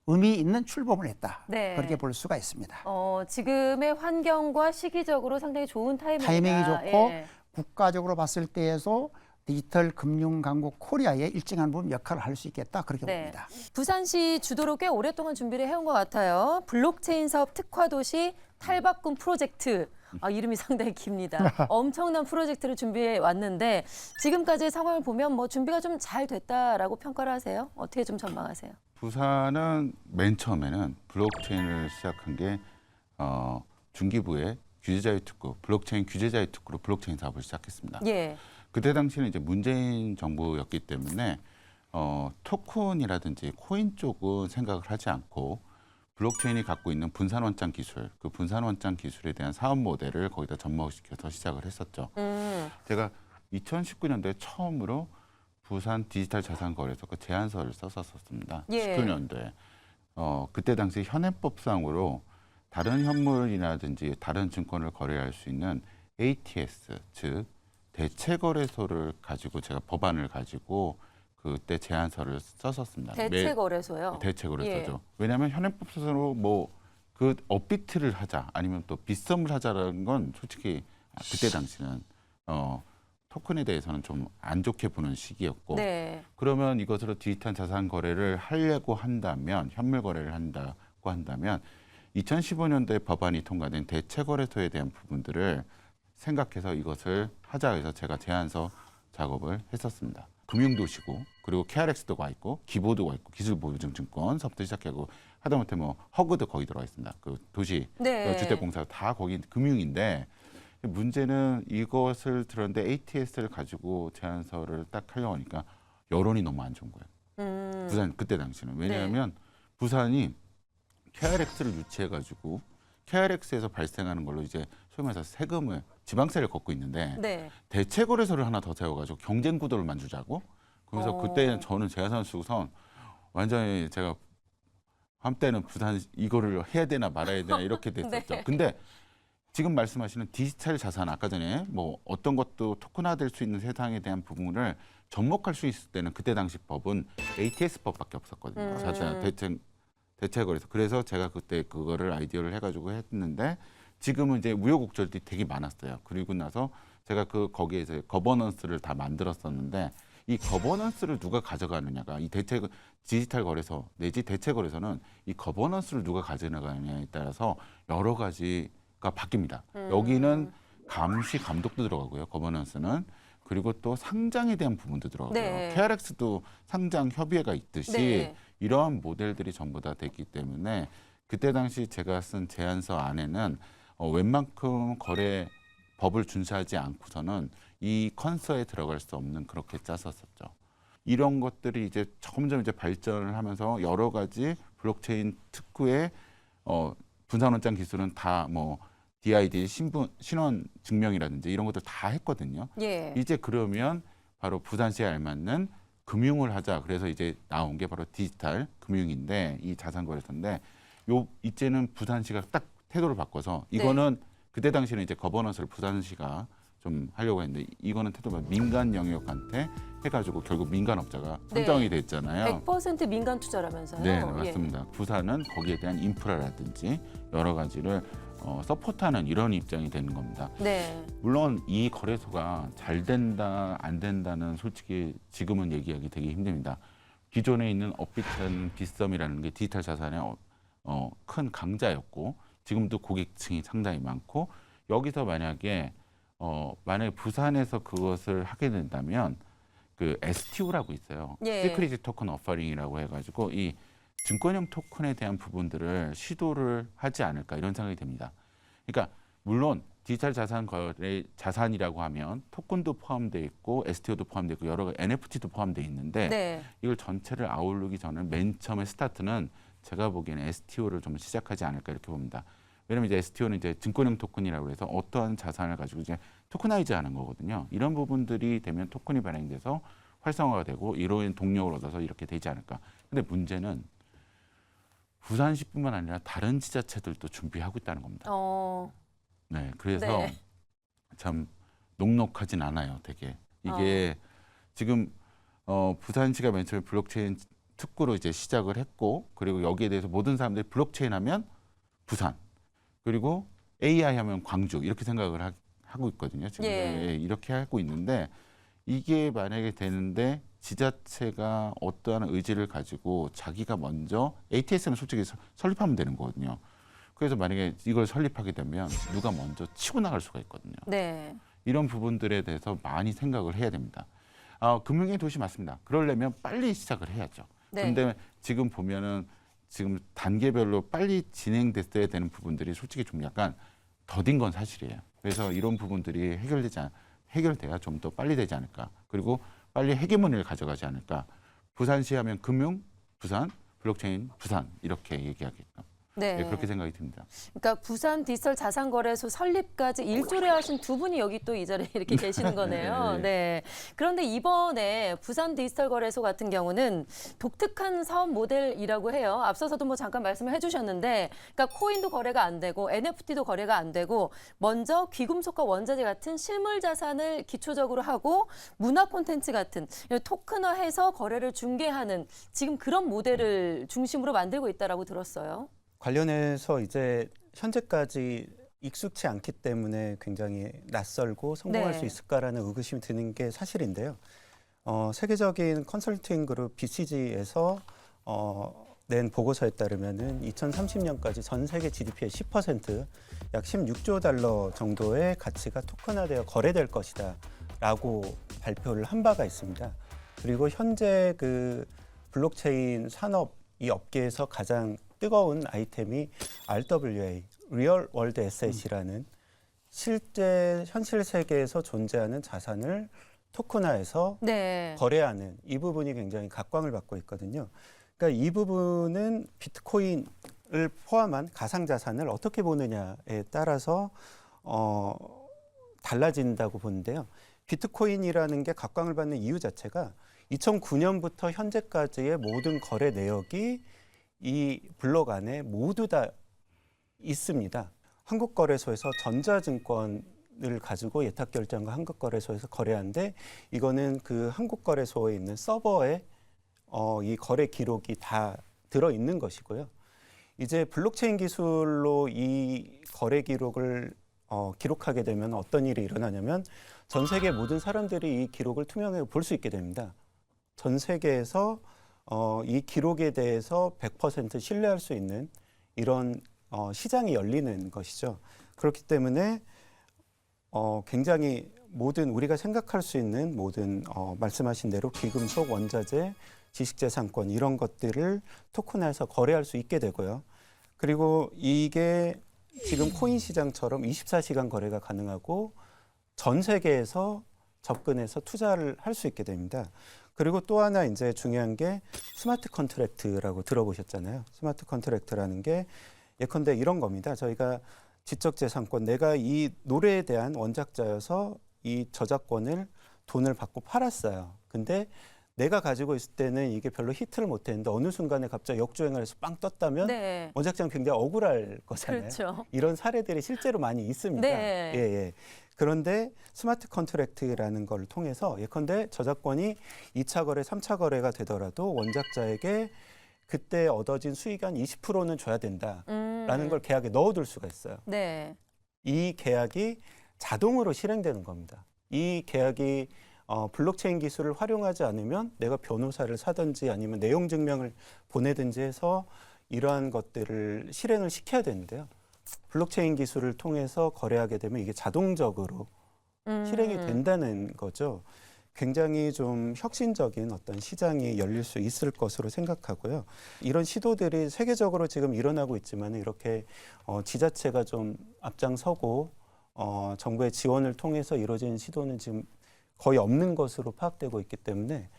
의미 있는 출범을 했다. 네. 그렇게 볼 수가 있습니다. 지금의 환경과 시기적으로 상당히 좋은 타이밍이다. 타이밍이 좋고 국가적으로 봤을 때에서 디지털 금융 강국 코리아의 일정한 부분 역할을 할 수 있겠다 그렇게 봅니다. 부산시 주도로 꽤 오랫동안 준비를 해온 것 같아요. 블록체인 사업 특화 도시 탈바꿈 프로젝트. 이름이 상당히 깁니다. 엄청난 프로젝트를 준비해 왔는데 지금까지의 상황을 보면 뭐 준비가 좀 잘 됐다라고 평가를 하세요? 어떻게 좀 전망하세요? 부산은 맨 처음에는 블록체인을 시작한 게 중기부의 규제자유특구, 블록체인 규제자유특구로 블록체인 사업을 시작했습니다. 예. 그때 당시는 이제 문재인 정부였기 때문에 토큰이라든지 코인 쪽은 생각을 하지 않고 블록체인이 갖고 있는 분산원장 기술, 그 분산원장 기술에 대한 사업 모델을 거기다 접목시켜서 시작을 했었죠. 제가 2019년도에 처음으로 부산 디지털 자산 거래소 그 제안서를 썼었습니다. 예. 19년도에 그때 당시 현행법상으로 다른 현물이라든지 다른 증권을 거래할 수 있는 ATS, 즉 대체거래소를 가지고 제가 법안을 가지고 그때 제안서를 썼었습니다. 대체거래소요? 대체거래소죠. 예. 왜냐하면 현행법상으로 뭐 그 업비트를 하자 아니면 또 빗썸을 하자라는 건 솔직히 그때 당시는 토큰에 대해서는 좀 안 좋게 보는 시기였고 그러면 이것으로 디지털 자산 거래를 하려고 한다면 현물 거래를 한다고 한다면 2015년도에 법안이 통과된 대체거래소에 대한 부분들을 생각해서 이것을 하자 해서 제가 제안서 작업을 했었습니다. 금융도시고 그리고 KRX도 가 있고 기보도 가 있고 기술보증증권 서부터 시작하고 하다못해 뭐 허그도 거기 들어가 있습니다. 그 도시 주택공사 다 거기 금융인데 문제는 이것을 들었는데 ATS를 가지고 제안서를 딱 하려고 하니까 여론이 너무 안 좋은 거예요. 부산 그때 당시는 왜냐하면 부산이 KRX를 유치해가지고 KRX에서 발생하는 걸로 이제 소위 말해서 세금을 지방세를 걷고 있는데 대체거래소를 하나 더 세워가지고 경쟁 구도를 만들자고 그래서 그때 저는 제안서 쓰고선 완전히 제가 한때는 부산 이거를 해야 되나 말아야 되나 이렇게 됐었죠. 근데 지금 말씀하시는 디지털 자산 아까 전에 뭐 어떤 것도 토큰화될 수 있는 세상에 대한 부분을 접목할 수 있을 때는 그때 당시 법은 ATS법밖에 없었거든요. 자산 대체거래소. 그래서 제가 그때 그거를 아이디어를 해가지고 했는데 지금은 이제 우여곡절이 되게 많았어요. 그리고 나서 제가 거기에서 거버넌스를 다 만들었었는데 이 거버넌스를 누가 가져가느냐가 이 디지털 거래소 내지 대체거래소는 이 거버넌스를 누가 가져나가느냐에 따라서 여러 가지가 바뀝니다. 여기는 감시 감독도 들어가고요. 거버넌스는 그리고 또 상장에 대한 부분도 들어가고요. KRX도 상장 협의회가 있듯이 이러한 모델들이 전부 다 됐기 때문에 그때 당시 제가 쓴 제안서 안에는 웬만큼 거래 법을 준수하지 않고서는 이 컨서에 들어갈 수 없는 그렇게 짰었었죠. 이런 것들이 이제 점점 이제 발전을 하면서 여러 가지 블록체인 특구의 분산원장 기술은 다 뭐 DID 신원 증명이라든지 이런 것들 다 했거든요. 이제 그러면 바로 부산시에 알맞는 금융을 하자. 그래서 이제 나온 게 바로 디지털 금융인데 이 자산거래소인데 이제는 부산시가 딱 태도를 바꿔서 이거는 그때 당시에는 이제 거버넌스를 부산시가 좀 하려고 했는데 이거는 태도가 민간 영역한테 해가지고 결국 민간업자가 선정이 됐잖아요. 100% 민간 투자라면서요? 네, 맞습니다. 부산은 거기에 대한 인프라라든지 여러 가지를 서포트하는 이런 입장이 되는 겁니다. 물론 이 거래소가 잘 된다, 안 된다는 솔직히 지금은 얘기하기 되게 힘듭니다. 기존에 있는 업비트라는 빗썸이라는 게 디지털 자산의 큰 강자였고 지금도 고객층이 상당히 많고 여기서 만약에 부산에서 그것을 하게 된다면 그 STO라고 있어요. 시크릿 토큰 오퍼링이라고 해가지고 이 증권형 토큰에 대한 부분들을 시도를 하지 않을까 이런 생각이 듭니다. 그러니까 물론 디지털 자산 거래 자산이라고 하면 토큰도 포함되어 있고 STO도 포함되어 있고 여러 가지 NFT도 포함되어 있는데 이걸 전체를 아우르기 전에 맨 처음에 스타트는 제가 보기에는 STO를 좀 시작하지 않을까 이렇게 봅니다. 왜냐하면 이제 STO는 이제 증권형 토큰이라고 해서 어떠한 자산을 가지고 이제 토큰화이즈하는 거거든요. 이런 부분들이 되면 토큰이 발행돼서 활성화가 되고 이로인 동력을 얻어서 이렇게 되지 않을까. 근데 문제는 부산시뿐만 아니라 다른 지자체들도 준비하고 있다는 겁니다. 네, 그래서 참 녹록하진 않아요, 되게. 이게 지금 부산시가 맨 처음에 블록체인 특구로 이제 시작을 했고 그리고 여기에 대해서 모든 사람들이 블록체인 하면 부산 그리고 AI 하면 광주 이렇게 생각을 하고 있거든요. 지금 이렇게 하고 있는데 이게 만약에 되는데 지자체가 어떠한 의지를 가지고 자기가 먼저 ATS는 솔직히 설립하면 되는 거거든요. 그래서 만약에 이걸 설립하게 되면 누가 먼저 치고 나갈 수가 있거든요. 네. 이런 부분들에 대해서 많이 생각을 해야 됩니다. 금융의 도시 맞습니다. 그러려면 빨리 시작을 해야죠. 네. 그런데 지금 보면은 지금 단계별로 빨리 진행됐어야 되는 부분들이 솔직히 좀 약간 더딘 건 사실이에요. 그래서 이런 부분들이 해결돼야 좀 더 빨리 되지 않을까. 그리고 빨리 헤게모니를 가져가지 않을까. 부산시 하면 금융, 부산, 블록체인, 부산 이렇게 얘기하겠죠. 네. 네, 그렇게 생각이 듭니다. 그러니까 부산 디지털 자산거래소 설립까지 일조를 하신 두 분이 여기 또 이 자리에 이렇게 계시는 거네요. 네. 네. 그런데 이번에 부산 디지털 거래소 같은 경우는 독특한 사업 모델이라고 해요. 앞서서도 뭐 잠깐 말씀을 해주셨는데, 그러니까 코인도 거래가 안 되고 NFT도 거래가 안 되고, 먼저 귀금속과 원자재 같은 실물 자산을 기초적으로 하고 문화 콘텐츠 같은 토큰화해서 거래를 중개하는 지금 그런 모델을 중심으로 만들고 있다라고 들었어요. 관련해서 이제 현재까지 익숙치 않기 때문에 굉장히 낯설고 성공할 네. 수 있을까라는 의구심이 드는 게 사실인데요. 세계적인 컨설팅 그룹 BCG에서 낸 보고서에 따르면은 2030년까지 전 세계 GDP의 10%, 약 16조 달러 정도의 가치가 토큰화되어 거래될 것이다라고 발표를 한 바가 있습니다. 그리고 현재 그 블록체인 산업 이 업계에서 가장 뜨거운 아이템이 RWA, Real World Asset이라는 실제 현실 세계에서 존재하는 자산을 토큰화해서 네. 거래하는 이 부분이 굉장히 각광을 받고 있거든요. 그러니까 이 부분은 비트코인을 포함한 가상자산을 어떻게 보느냐에 따라서 달라진다고 보는데요. 비트코인이라는 게 각광을 받는 이유 자체가 2009년부터 현재까지의 모든 거래 내역이 이 블록 안에 모두 다 있습니다. 한국거래소에서 전자증권을 가지고 예탁결제과 한국거래소에서 거래하는데 이거는 그 한국거래소에 있는 서버에 이 거래 기록이 다 들어있는 것이고요. 이제 블록체인 기술로 이 거래 기록을 기록하게 되면 어떤 일이 일어나냐면 전 세계 모든 사람들이 이 기록을 투명하게 볼 수 있게 됩니다. 전 세계에서 이 기록에 대해서 100% 신뢰할 수 있는 이런 시장이 열리는 것이죠. 그렇기 때문에 굉장히 모든 우리가 생각할 수 있는 모든 말씀하신 대로 귀금속, 원자재, 지식재산권 이런 것들을 토큰화해서 거래할 수 있게 되고요. 그리고 이게 지금 코인 시장처럼 24시간 거래가 가능하고 전 세계에서 접근해서 투자를 할 수 있게 됩니다. 그리고 또 하나 이제 중요한 게 스마트 컨트랙트라고 들어보셨잖아요. 스마트 컨트랙트라는 게 예컨대 이런 겁니다. 저희가 지적재산권, 내가 이 노래에 대한 원작자여서 이 저작권을 돈을 받고 팔았어요. 근데 내가 가지고 있을 때는 이게 별로 히트를 못했는데 어느 순간에 갑자기 역주행을 해서 빵 떴다면 네. 원작자는 굉장히 억울할 거잖아요. 그렇죠. 이런 사례들이 실제로 많이 있습니다. 네. 예, 예. 그런데 스마트 컨트랙트라는 걸 통해서 예컨대 저작권이 2차 거래, 3차 거래가 되더라도 원작자에게 그때 얻어진 수익 한 20%는 줘야 된다라는 걸 계약에 넣어둘 수가 있어요. 네. 이 계약이 자동으로 실행되는 겁니다. 이 계약이 블록체인 기술을 활용하지 않으면 내가 변호사를 사든지 아니면 내용 증명을 보내든지 해서 이러한 것들을 실행을 시켜야 되는데요. 블록체인 기술을 통해서 거래하게 되면 이게 자동적으로 실행이 된다는 거죠. 굉장히 좀 혁신적인 어떤 시장이 열릴 수 있을 것으로 생각하고요. 이런 시도들이 세계적으로 지금 일어나고 있지만 이렇게 지자체가 좀 앞장서고 정부의 지원을 통해서 이루어진 시도는 지금 거의 없는 것으로 파악되고 있기 때문에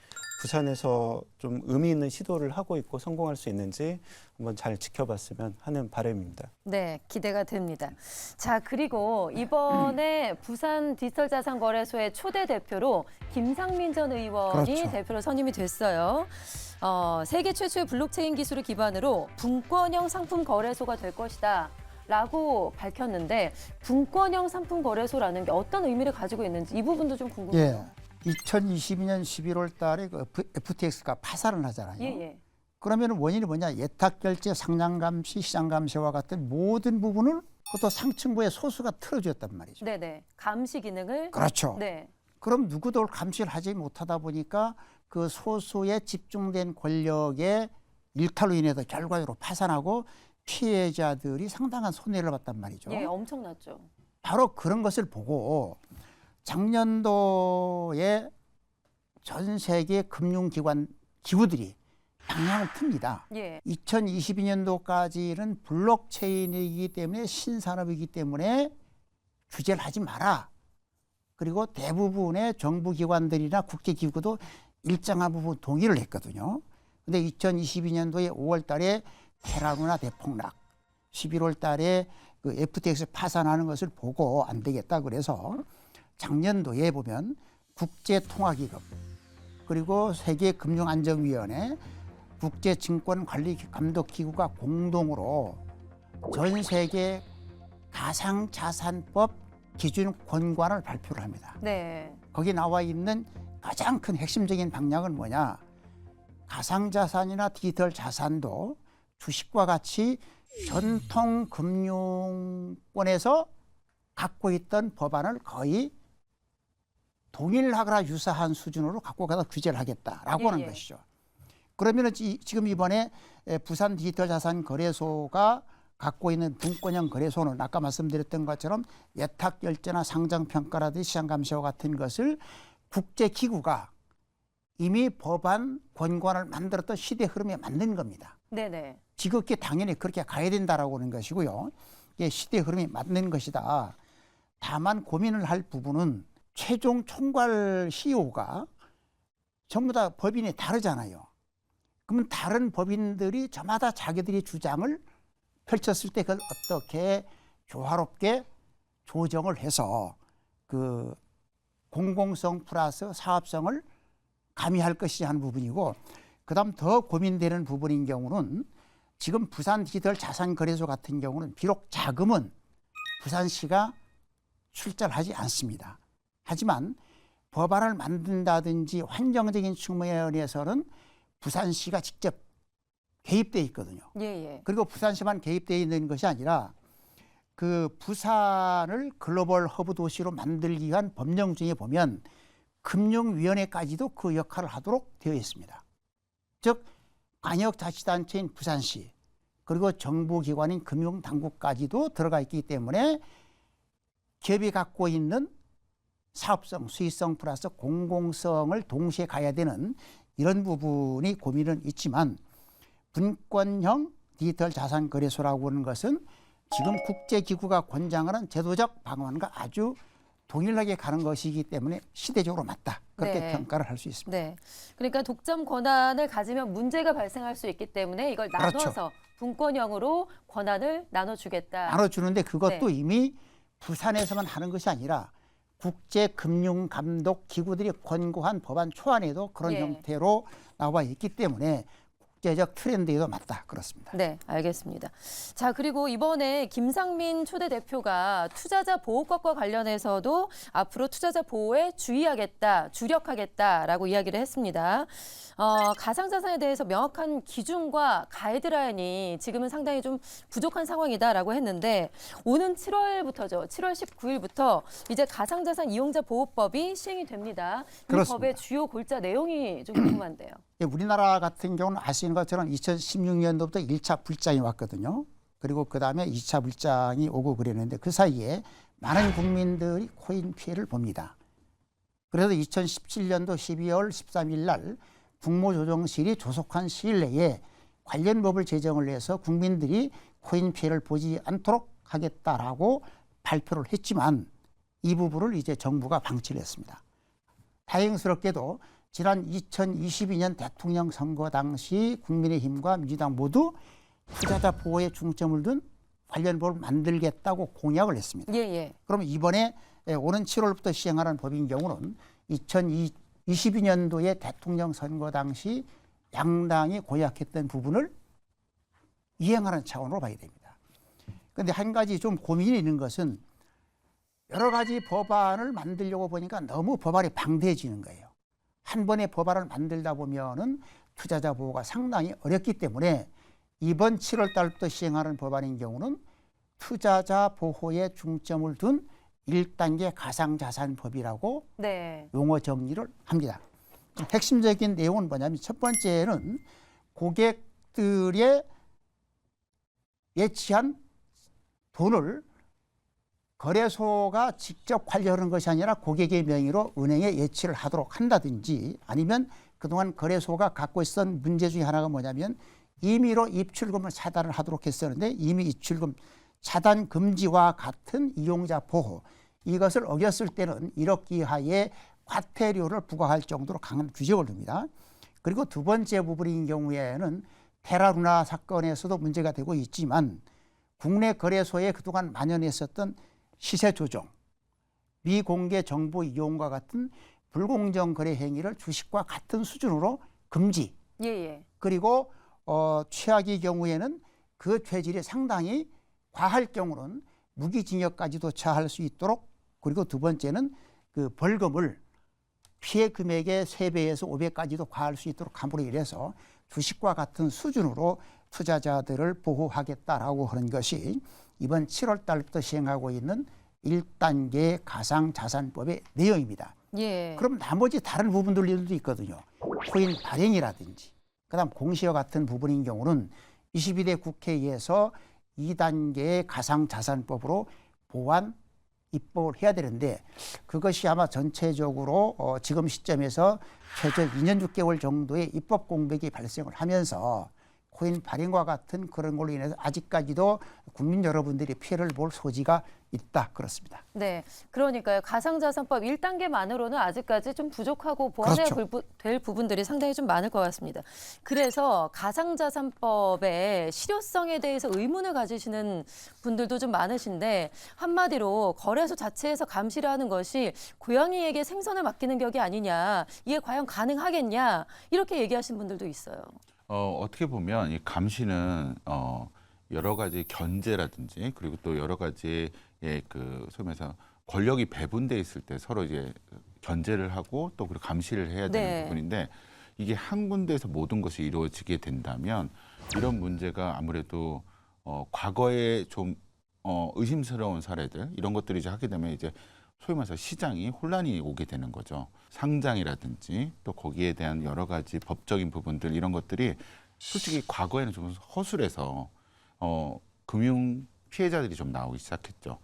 부산에서 좀 의미 있는 시도를 하고 있고 성공할 수 있는지 한번 잘 지켜봤으면 하는 바람입니다. 네, 기대가 됩니다. 자, 그리고 이번에 부산 디지털자산거래소의 초대 대표로 김상민 전 의원이 그렇죠. 대표로 선임이 됐어요. 세계 최초의 블록체인 기술을 기반으로 분권형 상품 거래소가 될 것이다. 라고 밝혔는데 분권형 상품 거래소라는 게 어떤 의미를 가지고 있는지 이 부분도 좀 궁금해요. 예. 2022년 11월 달에 그 FTX가 파산을 하잖아요. 예. 그러면 원인이 뭐냐? 예탁결제, 상장감시, 시장감시와 같은 모든 부분을 그것도 상층부의 소수가 틀어주었단 말이죠. 네네. 감시 기능을. 그렇죠. 네. 그럼 누구도 감시를 하지 못하다 보니까 그 소수의 집중된 권력의 일탈로 인해서 결과적으로 파산하고 피해자들이 상당한 손해를 봤단 말이죠. 예, 엄청났죠. 바로 그런 것을 보고 작년도에 전 세계 금융기관 기구들이 방향을 틉니다. 예. 2022년도까지는 블록체인이기 때문에 신산업이기 때문에 규제를 하지 마라. 그리고 대부분의 정부기관들이나 국제기구도 일정한 부분 동의를 했거든요. 근데 2022년도에 5월 달에 테라루나 대폭락, 11월 달에 그 FTX 파산하는 것을 보고 안 되겠다 그래서 작년도에 보면 국제통화기금 그리고 세계금융안정위원회, 국제증권관리감독기구가 공동으로 전 세계 가상자산법 기준 권고안을 발표를 합니다. 네. 거기 나와 있는 가장 큰 핵심적인 방향은 뭐냐? 가상자산이나 디지털 자산도 주식과 같이 전통 금융권에서 갖고 있던 법안을 거의 동일하거나 유사한 수준으로 갖고 가서 규제를 하겠다라고 하는 것이죠. 그러면 지금 이번에 부산 디지털 자산 거래소가 갖고 있는 분권형 거래소는 아까 말씀드렸던 것처럼 예탁 결제나 상장 평가라든지 시장 감시와 같은 것을 국제기구가 이미 법안 권고안을 만들었던 시대 흐름에 맞는 겁니다. 네네. 지극히 당연히 그렇게 가야 된다라고 하는 것이고요. 이게 시대 흐름에 맞는 것이다. 다만 고민을 할 부분은 최종 총괄 CEO가 전부 다 법인이 다르잖아요. 그러면 다른 법인들이 저마다 자기들이 주장을 펼쳤을 때 그걸 어떻게 조화롭게 조정을 해서 그 공공성 플러스 사업성을 가미할 것이냐 하는 부분이고, 그다음 더 고민되는 부분인 경우는 지금 부산 디지털 자산 거래소 같은 경우는 비록 자금은 부산시가 출자를 하지 않습니다. 하지만 법안을 만든다든지 환경적인 측면에서는 부산시가 직접 개입돼 있거든요. 예. 그리고 부산시만 개입되어 있는 것이 아니라 그 부산을 글로벌 허브 도시로 만들기 위한 법령 중에 보면 금융위원회까지도 그 역할을 하도록 되어 있습니다. 즉 광역자치단체인 부산시 그리고 정부기관인 금융당국까지도 들어가 있기 때문에 기업이 갖고 있는 사업성, 수익성 플러스 공공성을 동시에 가야 되는 이런 부분이 고민은 있지만, 분권형 디지털 자산 거래소라고 하는 것은 지금 국제기구가 권장하는 제도적 방안과 아주 동일하게 가는 것이기 때문에 시대적으로 맞다. 그렇게 네. 평가를 할 수 있습니다. 네. 그러니까 독점 권한을 가지면 문제가 발생할 수 있기 때문에 이걸 나눠서 그렇죠. 분권형으로 권한을 나눠주겠다. 나눠주는데 그것도 네. 이미 부산에서만 하는 것이 아니라 국제금융감독기구들이 권고한 법안 초안에도 그런 예. 형태로 나와 있기 때문에 국제적 트렌드에도 맞다. 그렇습니다. 네, 알겠습니다. 자, 그리고 이번에 김상민 초대 대표가 투자자 보호법과 관련해서도 앞으로 투자자 보호에 주의하겠다, 주력하겠다라고 이야기를 했습니다. 가상자산에 대해서 명확한 기준과 가이드라인이 지금은 상당히 좀 부족한 상황이다라고 했는데, 오는 7월부터죠. 7월 19일부터 이제 가상자산 이용자 보호법이 시행이 됩니다. 이 그렇습니다. 법의 주요 골자 내용이 좀 궁금한데요. 우리나라 같은 경우는 아시는 것처럼 2016년도부터 1차 불장이 왔거든요. 그리고 그다음에 2차 불장이 오고 그랬는데 그 사이에 많은 국민들이 코인 피해를 봅니다. 그래서 2017년도 12월 13일 날 국무조정실이 조속한 시일 내에 관련 법을 제정을 해서 국민들이 코인 피해를 보지 않도록 하겠다라고 발표를 했지만 이 부분을 이제 정부가 방치를 했습니다. 다행스럽게도 지난 2022년 대통령 선거 당시 국민의힘과 민주당 모두 투자자 보호에 중점을 둔 관련 법을 만들겠다고 공약을 했습니다. 예. 그럼 이번에 오는 7월부터 시행하는 법인 경우는 2022년도에 대통령 선거 당시 양당이 공약했던 부분을 이행하는 차원으로 봐야 됩니다. 그런데 한 가지 좀 고민이 있는 것은 여러 가지 법안을 만들려고 보니까 너무 법안이 방대해지는 거예요. 한 번에 법안을 만들다 보면은 투자자 보호가 상당히 어렵기 때문에 이번 7월 달부터 시행하는 법안인 경우는 투자자 보호에 중점을 둔 1단계 가상자산법이라고 네. 용어 정리를 합니다. 핵심적인 내용은 뭐냐면 첫 번째는 고객들의 예치한 돈을 거래소가 직접 관리하는 것이 아니라 고객의 명의로 은행에 예치를 하도록 한다든지 아니면 그동안 거래소가 갖고 있었던 문제 중에 하나가 뭐냐면 임의로 입출금을 차단을 하도록 했었는데 임의 입출금 차단 금지와 같은 이용자 보호 이것을 어겼을 때는 1억 이하의 과태료를 부과할 정도로 강한 규정을 둡니다. 그리고 두 번째 부분인 경우에는 테라루나 사건에서도 문제가 되고 있지만 국내 거래소에 그동안 만연했었던 시세 조정, 미공개 정보 이용과 같은 불공정 거래 행위를 주식과 같은 수준으로 금지. 그리고 최악의 경우에는 그 죄질이 상당히 과할 경우는 무기징역까지도 처할 수 있도록 그리고 두 번째는 그 벌금을 피해 금액의 3배에서 5배까지도 과할 수 있도록 함으로 인해서 주식과 같은 수준으로 투자자들을 보호하겠다라고 하는 것이 이번 7월 달부터 시행하고 있는 1단계 가상자산법의 내용입니다. 그럼 나머지 다른 부분들도 있거든요. 코인 발행이라든지 그다음 공시와 같은 부분인 경우는 22대 국회에서 2단계의 가상자산법으로 보완 입법을 해야 되는데 그것이 아마 전체적으로 지금 시점에서 최저 2년 6개월 정도의 입법 공백이 발생을 하면서 코인 발행과 같은 그런 걸로 인해서 아직까지도 국민 여러분들이 피해를 볼 소지가 있다 그렇습니다. 네, 그러니까요. 가상자산법 1단계만으로는 아직까지 좀 부족하고 보완해야 될 부분들이 상당히 좀 많을 것 같습니다. 그래서 가상자산법의 실효성에 대해서 의문을 가지시는 분들도 좀 많으신데 한마디로 거래소 자체에서 감시를 하는 것이 고양이에게 생선을 맡기는 격이 아니냐, 이게 과연 가능하겠냐 이렇게 얘기하시는 분들도 있어요. 어떻게 보면 이 감시는 여러 가지 견제라든지 그리고 또 여러 가지의 그 소위 말해서 권력이 배분돼 있을 때 서로 이제 견제를 하고 또 그리고 감시를 해야 되는 부분인데 이게 한 군데에서 모든 것이 이루어지게 된다면 이런 문제가 아무래도 과거에 좀 의심스러운 사례들 이런 것들이 이제 하게 되면 이제 소위 말해서 시장이 혼란이 오게 되는 거죠. 상장이라든지 또 거기에 대한 여러 가지 법적인 부분들 이런 것들이 솔직히 과거에는 좀 허술해서 금융 피해자들이 좀 나오기 시작했죠.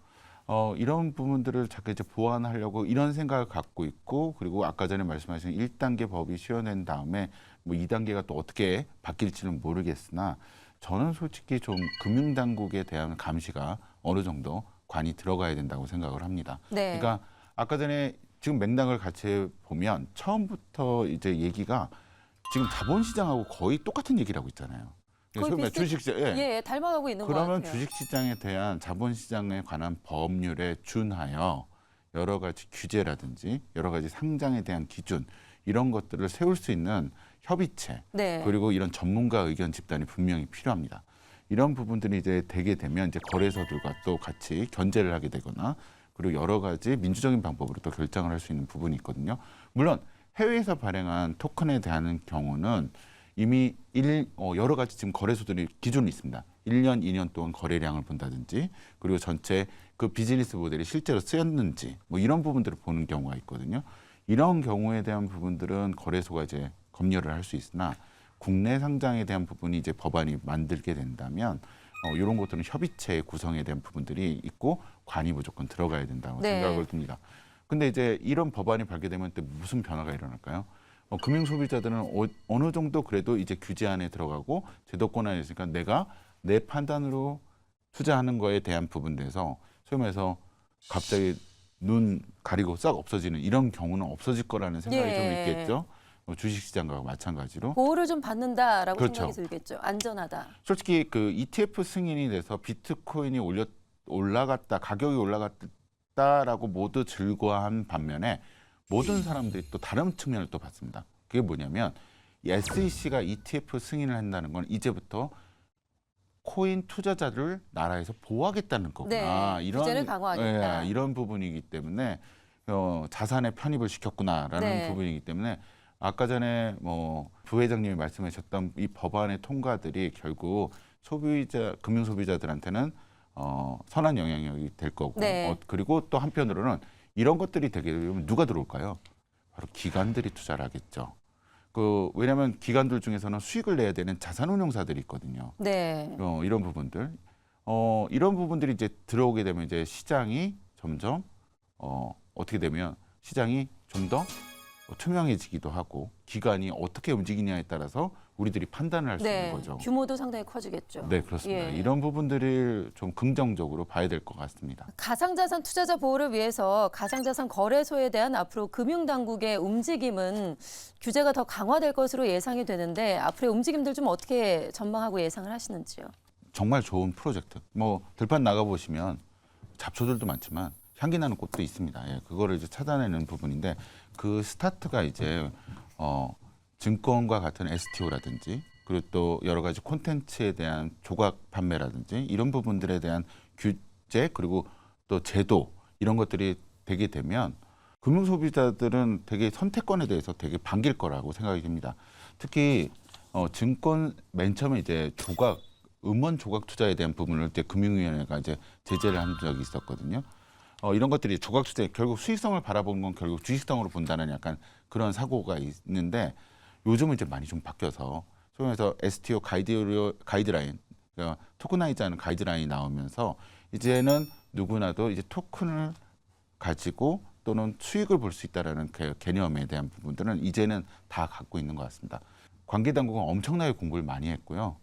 이런 부분들을 자꾸 이제 보완하려고 이런 생각을 갖고 있고 그리고 아까 전에 말씀하신 1단계 법이 시효된 다음에 뭐 2단계가 또 어떻게 바뀔지는 모르겠으나 저는 솔직히 좀 금융당국에 대한 감시가 어느 정도 관이 들어가야 된다고 생각을 합니다. 그러니까 아까 전에 지금 맥락을 같이 보면 처음부터 이제 얘기가 지금 자본시장하고 거의 똑같은 얘기를 하고 있잖아요. 주식시장, 닮아가고 있는 것 같아요. 그러면 주식시장에 대한 자본시장에 관한 법률에 준하여 여러 가지 규제라든지 여러 가지 상장에 대한 기준 이런 것들을 세울 수 있는 협의체 그리고 이런 전문가 의견 집단이 분명히 필요합니다. 이런 부분들이 이제 되게 되면 이제 거래소들과 또 같이 견제를 하게 되거나 그리고 여러 가지 민주적인 방법으로 또 결정을 할 수 있는 부분이 있거든요. 물론 해외에서 발행한 토큰에 대한 경우는 이미 여러 가지 지금 거래소들이 기준이 있습니다. 1년, 2년 동안 거래량을 본다든지 그리고 전체 그 비즈니스 모델이 실제로 쓰였는지 뭐 이런 부분들을 보는 경우가 있거든요. 이런 경우에 대한 부분들은 거래소가 이제 검열을 할 수 있으나 국내 상장에 대한 부분이 이제 법안이 만들게 된다면 이런 것들은 협의체 구성에 대한 부분들이 있고 관이 무조건 들어가야 된다고 생각을 듭니다. 근데 이제 이런 법안이 발표되면 또 무슨 변화가 일어날까요? 금융 소비자들은 어느 정도 그래도 이제 규제 안에 들어가고 제도권 안에 있으니까 내가 내 판단으로 투자하는 거에 대한 부분에서 소위 말해서 갑자기 눈 가리고 싹 없어지는 이런 경우는 없어질 거라는 생각이 좀 있겠죠. 주식시장과 마찬가지로 보호를 좀 받는다라고 생각이 들겠죠. 안전하다. 솔직히 그 ETF 승인이 돼서 비트코인이 올라갔다, 가격이 올라갔다라고 모두 즐거워한 반면에 모든 사람들이 또 다른 측면을 또 봤습니다. 그게 뭐냐면 SEC가 ETF 승인을 한다는 건 이제부터 코인 투자자를 나라에서 보호하겠다는 거구나. 규제를 강화하겠다. 이런 부분이기 때문에 자산에 편입을 시켰구나라는 부분이기 때문에 아까 전에 뭐 부회장님이 말씀하셨던 이 법안의 통과들이 결국 금융 소비자들한테는 선한 영향력이 될 거고 네. 그리고 또 한편으로는 이런 것들이 되게 되면 누가 들어올까요? 바로 기관들이 투자를 하겠죠. 왜냐하면 기관들 중에서는 수익을 내야 되는 자산운용사들이 있거든요. 네. 이런 부분들, 이런 부분들이 이제 들어오게 되면 이제 시장이 점점 어떻게 되면 시장이 좀 더 투명해지기도 하고 기관이 어떻게 움직이냐에 따라서 우리들이 판단을 할 수 네. 있는 거죠. 규모도 상당히 커지겠죠. 네, 그렇습니다. 예. 이런 부분들을 좀 긍정적으로 봐야 될 것 같습니다. 가상자산 투자자 보호를 위해서 가상자산 거래소에 대한 앞으로 금융당국의 움직임은 규제가 더 강화될 것으로 예상이 되는데 앞으로의 움직임들 좀 어떻게 전망하고 예상을 하시는지요? 정말 좋은 프로젝트. 들판 나가 보시면 잡초들도 많지만 향기 나는 꽃도 있습니다. 예, 그거를 이제 찾아내는 부분인데 그 스타트가 이제 증권과 같은 STO라든지 그리고 또 여러 가지 콘텐츠에 대한 조각 판매라든지 이런 부분들에 대한 규제 그리고 또 제도 이런 것들이 되게 되면 금융 소비자들은 되게 선택권에 대해서 되게 반길 거라고 생각이 됩니다. 특히 증권 맨 처음에 이제 음원 조각 투자에 대한 부분을 이제 금융위원회가 이제 제재를 한 적이 있었거든요. 이런 것들이 조각 투자 결국 수익성을 바라보는 건 결국 주식성으로 본다는 약간 그런 사고가 있는데 요즘은 이제 많이 좀 바뀌어서 소위 말해서 STO 가이드라인, 그러니까 토크나이즈하는 가이드라인이 나오면서 이제는 누구나도 이제 토큰을 가지고 또는 수익을 볼 수 있다라는 그 개념에 대한 부분들은 이제는 다 갖고 있는 것 같습니다. 관계 당국은 엄청나게 공부를 많이 했고요.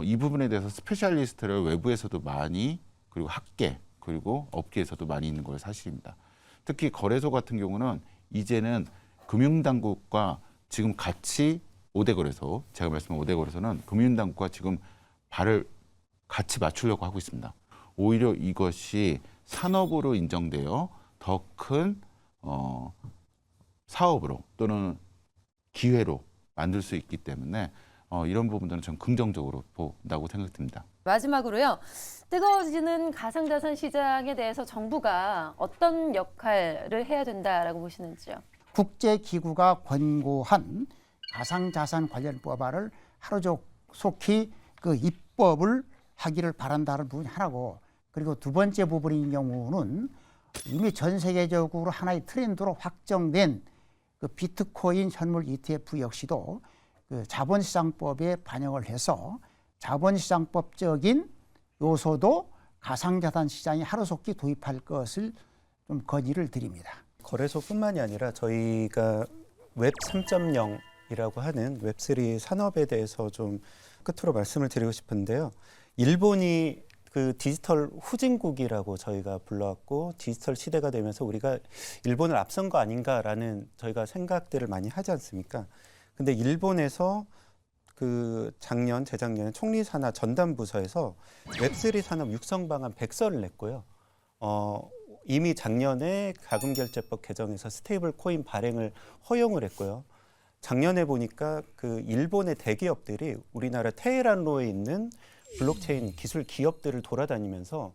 이 부분에 대해서 스페셜리스트를 외부에서도 많이 그리고 학계 그리고 업계에서도 많이 있는 걸 사실입니다. 특히 거래소 같은 경우는 이제는 금융당국과 지금 같이 5대 거래소, 제가 말씀한 5대 거래소는 금융당국과 지금 발을 같이 맞추려고 하고 있습니다. 오히려 이것이 산업으로 인정되어 더 큰 사업으로 또는 기회로 만들 수 있기 때문에 이런 부분들은 좀 긍정적으로 본다고 생각됩니다. 마지막으로요. 뜨거워지는 가상자산 시장에 대해서 정부가 어떤 역할을 해야 된다라고 보시는지요? 국제기구가 권고한 가상자산 관련 법안을 하루속히 그 입법을 하기를 바란다는 부분이 하나고 그리고 두 번째 부분인 경우는 이미 전 세계적으로 하나의 트렌드로 확정된 그 비트코인 현물 ETF 역시도 그 자본시장법에 반영을 해서 자본시장법적인 요소도 가상자산 시장에 하루속히 도입할 것을 좀 건의를 드립니다. 거래소뿐만이 아니라 저희가 웹 3.0이라고 하는 웹3 산업에 대해서 좀 끝으로 말씀을 드리고 싶은데요. 일본이 그 디지털 후진국이라고 저희가 불러왔고 디지털 시대가 되면서 우리가 일본을 앞선 거 아닌가라는 저희가 생각들을 많이 하지 않습니까? 근데 일본에서 그 재작년에 총리산하 전담부서에서 웹3 산업 육성 방안 100서를 냈고요. 이미 작년에 가금결제법 개정에서 스테이블 코인 발행을 허용을 했고요. 작년에 보니까 그 일본의 대기업들이 우리나라 테헤란로에 있는 블록체인 기술 기업들을 돌아다니면서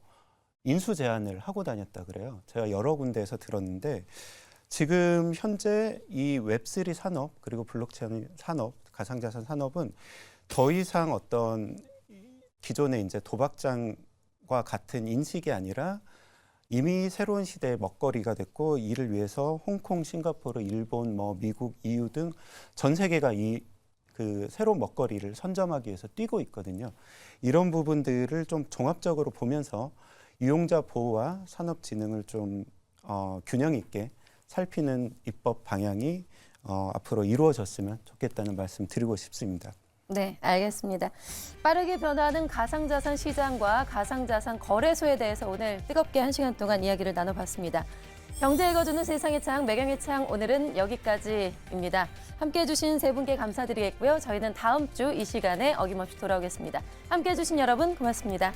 인수 제안을 하고 다녔다 그래요. 제가 여러 군데에서 들었는데 지금 현재 이 웹3 산업 그리고 블록체인 산업, 가상자산 산업은 더 이상 어떤 기존의 이제 도박장과 같은 인식이 아니라 이미 새로운 시대의 먹거리가 됐고 이를 위해서 홍콩, 싱가포르, 일본, 미국, EU 등 전 세계가 그 새로운 먹거리를 선점하기 위해서 뛰고 있거든요. 이런 부분들을 좀 종합적으로 보면서 이용자 보호와 산업 진흥을 좀 균형 있게 살피는 입법 방향이 앞으로 이루어졌으면 좋겠다는 말씀 드리고 싶습니다. 네, 알겠습니다. 빠르게 변화하는 가상자산 시장과 가상자산 거래소에 대해서 오늘 뜨겁게 1시간 동안 이야기를 나눠봤습니다. 경제 읽어주는 세상의 창, 매경의 창 오늘은 여기까지입니다. 함께해 주신 세 분께 감사드리겠고요. 저희는 다음 주 이 시간에 어김없이 돌아오겠습니다. 함께해 주신 여러분 고맙습니다.